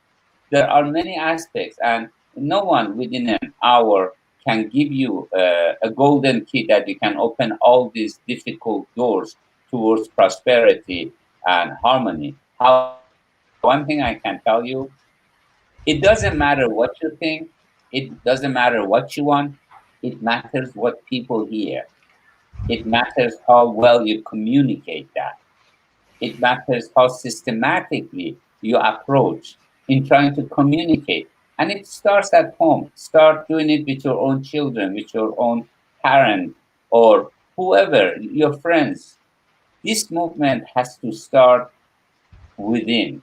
There are many aspects, and no one within an hour can give you a golden key that you can open all these difficult doors towards prosperity and harmony. However, one thing I can tell you, it doesn't matter what you think, it doesn't matter what you want, it matters what people hear. It matters how well you communicate that. It matters how systematically you approach in trying to communicate. And it starts at home. Start doing it with your own children, with your own parent, or whoever, your friends. This movement has to start within.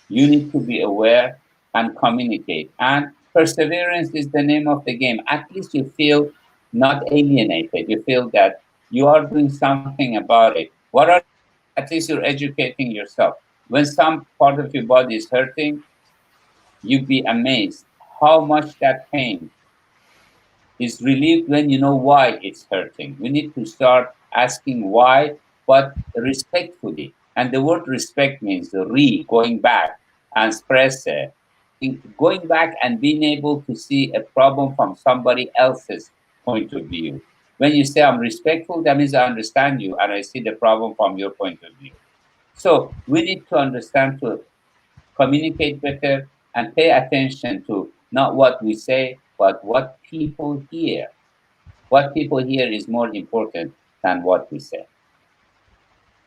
You need to be aware and communicate. And perseverance is the name of the game. At least you feel not alienated. You feel that you are doing something about it. What are you doing? At least you're educating yourself. When some part of your body is hurting, you'd be amazed how much that pain is relieved when you know why it's hurting. We need to start asking why, but respectfully. And the word respect means going back, and spresse, going back and being able to see a problem from somebody else's point of view. When you say I'm respectful, that means I understand you and I see the problem from your point of view. So we need to understand to communicate better, and pay attention to not what we say, but what people hear. What people hear is more important than what we say.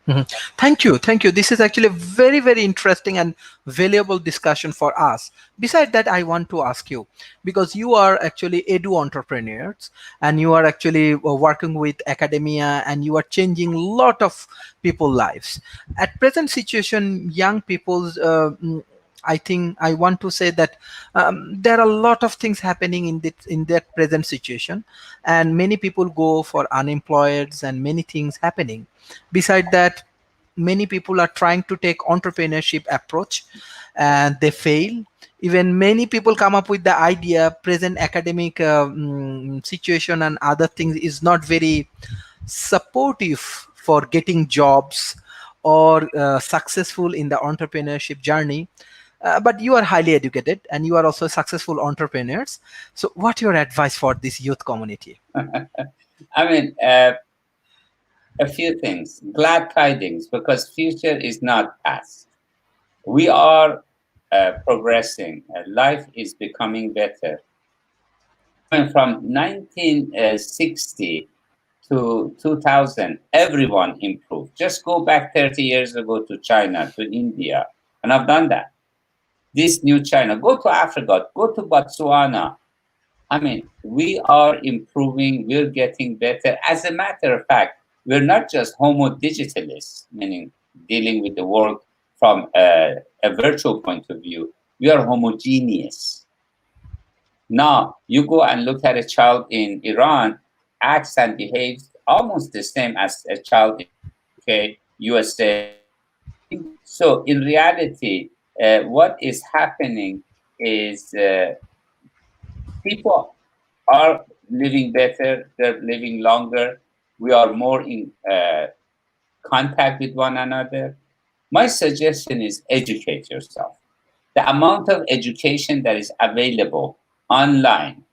Mhm. Thank you. Thank you. This is actually a very, very interesting and valuable discussion for us. Beside that, I want to ask you, because you are actually edu entrepreneurs and you are actually working with academia and you are changing a lot of people lives. At present situation, young people's I think I want to say that there are a lot of things happening in that present situation, and many people go for unemployed and many things happening. Beside that, many people are trying to take entrepreneurship approach and they fail. Even many people come up with the idea present academic situation and other things is not very supportive for getting jobs or successful in the entrepreneurship journey. But you are highly educated and you are also successful entrepreneurs. So what your advice for this youth community? I mean, a few things. Glad tidings, because future is not past. We are progressing. Life is becoming better. I mean, from 1960 to 2000, everyone improved. Just go back 30 years ago to China, to India, and I've done that. This new China, go to Africa, go to Botswana. I mean, we are improving, we're getting better. As a matter of fact, we're not just homo digitalis, meaning dealing with the world from a virtual point of view, we are homogeneous. Now, you go and look at a child in Iran, acts and behaves almost the same as a child in UK, USA, India. So, in reality, what is happening is people are living better, they're living longer, we are more in contact with one another. My suggestion is educate yourself. The amount of education that is available online,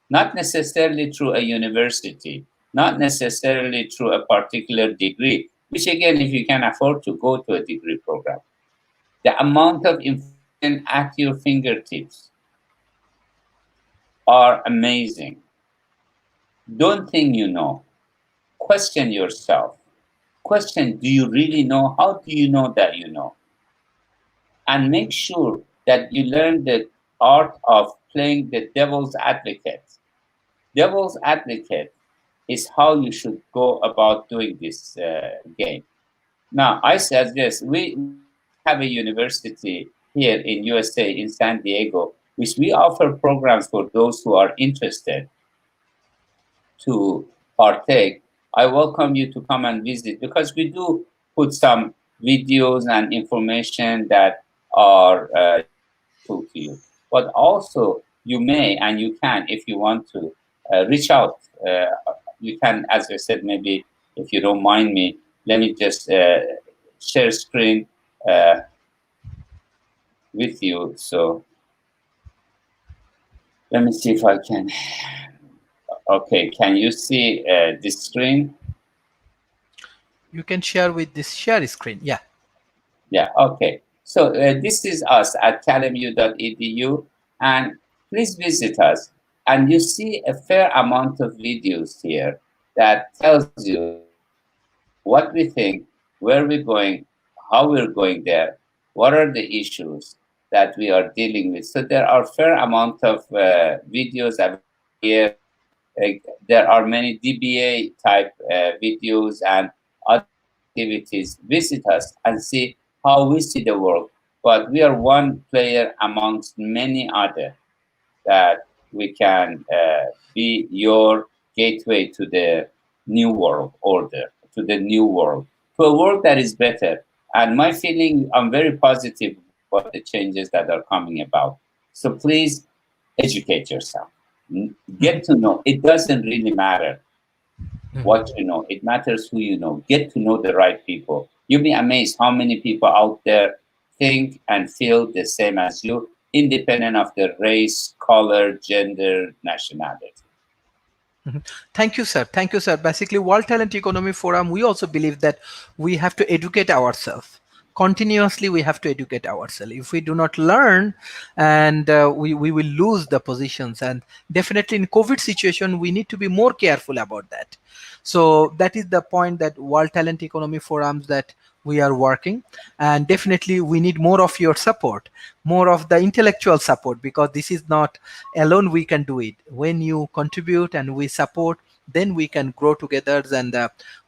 not necessarily through a university, not necessarily through a particular degree, which again, if you can afford to go to a degree program, the amount of information at your fingertips, are amazing. Don't think you know. Question yourself. Question, do you really know? How do you know that you know? And make sure that you learn the art of playing the devil's advocate. Devil's advocate is how you should go about doing this game. Now, I suggest we have a university here in USA in San Diego, which we offer programs for those who are interested to partake. I welcome you to come and visit because we do put some videos and information that are useful to you. But also, you may and you can, if you want to, reach out. You can, as I said, maybe if you don't mind me, let me just share screen uh, with you. So let me see if I can. Okay, can you see this screen? You can share with this share screen. Yeah. Yeah, okay. So this is us at calamu.edu, and please visit us. And you see a fair amount of videos here that tells you what we think, where we're going, how we're going there, what are the issues that we are dealing with. So there are fair amount of videos available here. There are many DBA type videos and other activities. Visit us and see how we see the world. But we are one player amongst many other that we can be your gateway to the new world order, to the new world, to a world that is better. And my feeling, I'm very positive about the changes that are coming about. So please educate yourself. Get to know. It doesn't really matter what you know. It matters who you know. Get to know the right people. You'll be amazed how many people out there think and feel the same as you, independent of their race, color, gender, nationality. Mhm. Thank you, sir. Thank you, sir. Basically, World Talent Economy Forum, we also believe that we have to educate ourselves. Continuously, we have to educate ourselves. If we do not learn, and we will lose the positions. And definitely in COVID situation, we need to be more careful about that. So that is the point that World Talent Economy Forums that we are working, and definitely we need more of your support, more of the intellectual support, because this is not alone we can do it. When you contribute and we support, then we can grow together, and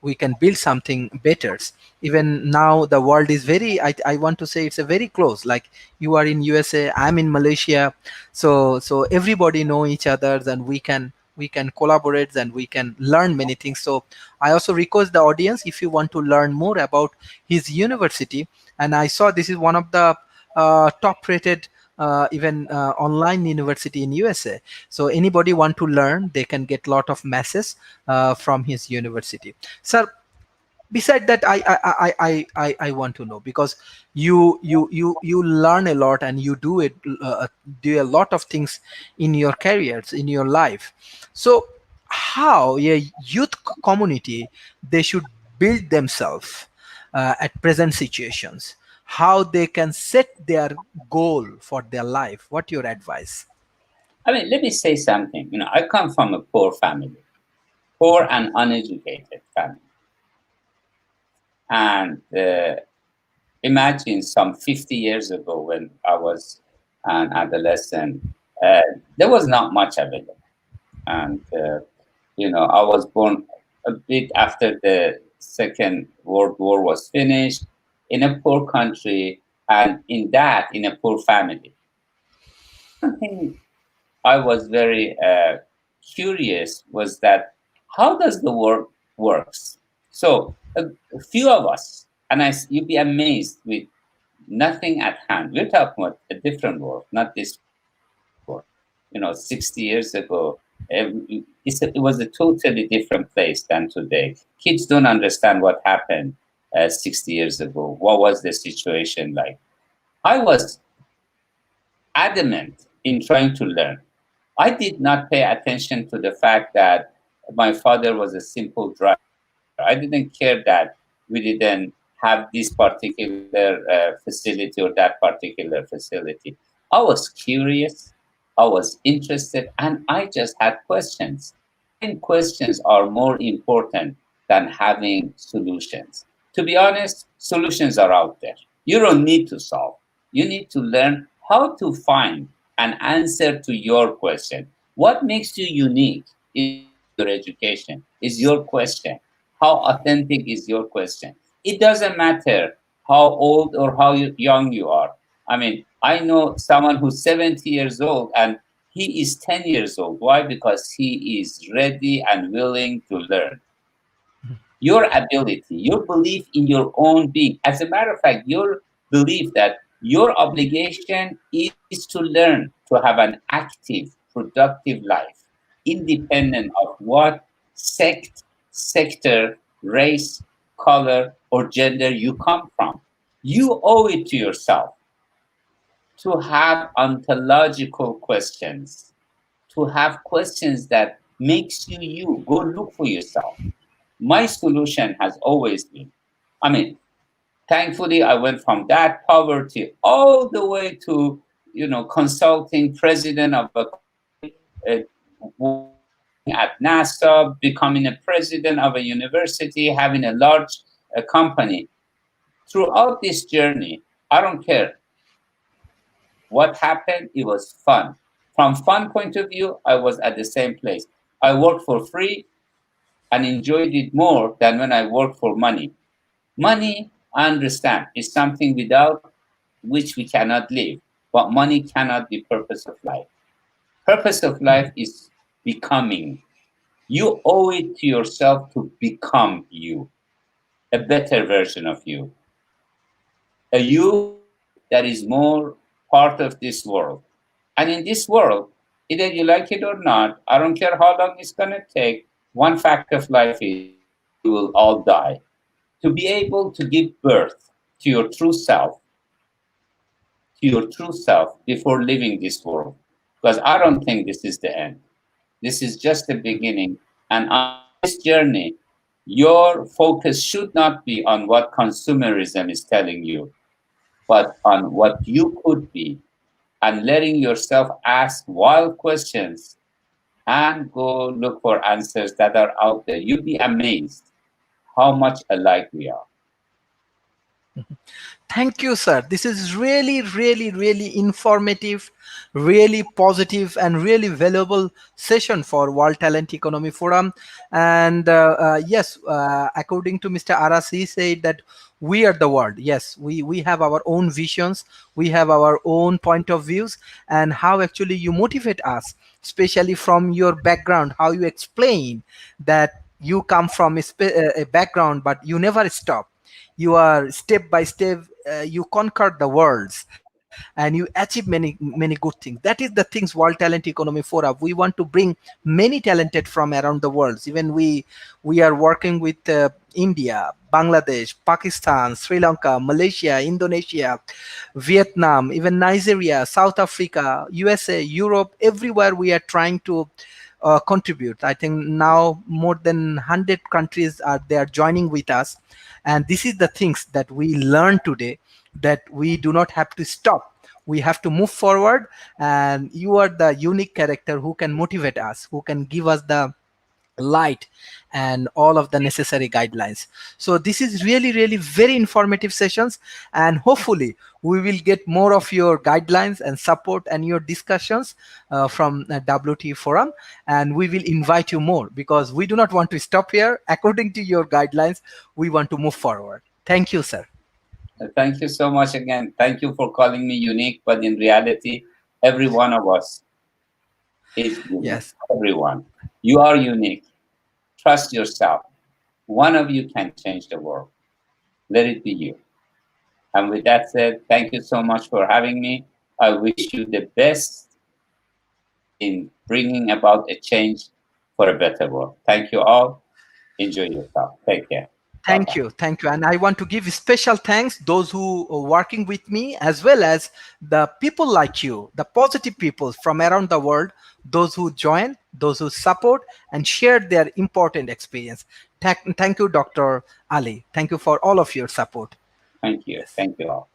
we can build something better. Even now the world is very, I want to say it's a very close, like you are in USA, I'm in Malaysia. So everybody know each other, and we can collaborate and we can learn many things. So I also request the audience, if you want to learn more about his university, and I saw this is one of the top rated even online university in USA. So anybody want to learn, they can get lot of masses from his university. Sir, beside that, I want to know, because you learn a lot, and you do a lot of things in your careers, in your life. So how a youth community, they should build themselves at present situations, how they can set their goal for their life, what your advice? I mean, let me say something. You know, I come from a poor family, poor and uneducated family. And imagine some 50 years ago when I was an adolescent, uh, there was not much available. And, I was born a bit after the Second World War was finished in a poor country, and in a poor family. One thing I was very curious was that how does the world works? So a few of us, and you'd be amazed with nothing at hand. We're talking about a different world, not this world. 60 years ago, it was a totally different place than today. Kids don't understand what happened 60 years ago. What was the situation like? I was adamant in trying to learn. I did not pay attention to the fact that my father was a simple driver. I didn't care that we didn't have this particular facility or that particular facility. I was curious. I was interested, and I just had questions. Having questions are more important than having solutions. To be honest, solutions are out there. You don't need to solve. You need to learn how to find an answer to your question. What makes you unique is not your education, is your question. How authentic is your question? It doesn't matter how old or how young you are. I mean, I know someone who's 70 years old and he is 10 years old. Why? Because he is ready and willing to learn. Your ability, your belief in your own being. As a matter of fact, your belief that your obligation is to learn, to have an active, productive life, independent of what sector, race, color, or gender you come from. You owe it to yourself to have ontological questions, to have questions that makes you you. Go look for yourself. My solution has always been, I mean, thankfully I went from that poverty all the way to, consulting president of a company, working at NASA, becoming a president of a university, having a large company. Throughout this journey, I don't care what happened, it was fun. From fun point of view, I was at the same place. I worked for free and enjoyed it more than when I worked for money. Money, I understand, is something without which we cannot live, but money cannot be purpose of life. Purpose of life is becoming. You owe it to yourself to become you, a better version of you, a you that is more part of this world. And in this world, either you like it or not, I don't care how long it's going to take, one fact of life is we will all die. To be able to give birth to your true self, before leaving this world, because I don't think this is the end. This is just the beginning. And on this journey, your focus should not be on what consumerism is telling you, but on what you could be, and letting yourself ask wild questions and go look for answers that are out there. You'll be amazed how much alike we are. Thank you, sir. This is really, really, really informative, really positive, and really valuable session for World Talent Economy Forum. And yes, according to Mr. Aras, he said that we are the world. Yes, we have our own visions, we have our own point of views, and how actually you motivate us, especially from your background, how you explain that you come from a background, but you never stop. You are step by step, you conquer the worlds and you achieve many good things. That is the things World Talent Economy Forum, we want to bring many talented from around the world. Even we are working with India, Bangladesh, Pakistan, Sri Lanka, Malaysia, Indonesia, Vietnam, even Nigeria, South Africa, USA, Europe, everywhere we are trying to contribute. I think now more than 100 countries are they are joining with us, and this is the things that we learn today, that we do not have to stop. We have to move forward, and you are the unique character who can motivate us, who can give us the light and all of the necessary guidelines. So this is really, really very informative sessions, and hopefully we will get more of your guidelines and support and your discussions from WT forum, and we will invite you more, because we do not want to stop here. According to your guidelines, we want to move forward. Thank you, sir. Thank you so much again. Thank you for calling me unique, but in reality, every one of us is unique. Yes. Everyone. You are unique. Trust yourself. One of you can change the world. Let it be you. And with that said, thank you so much for having me. I wish you the best in bringing about a change for a better world. Thank you all. Enjoy yourself. Take care. Bye Thank bye. you, thank you, and I want to give special thanks those who are working with me, as well as the people like you, the positive people from around the world, those who join, those who support and share their important experience. Thank you, Dr. Ali. Thank you for all of your support. Thank you. Yes. Thank you all.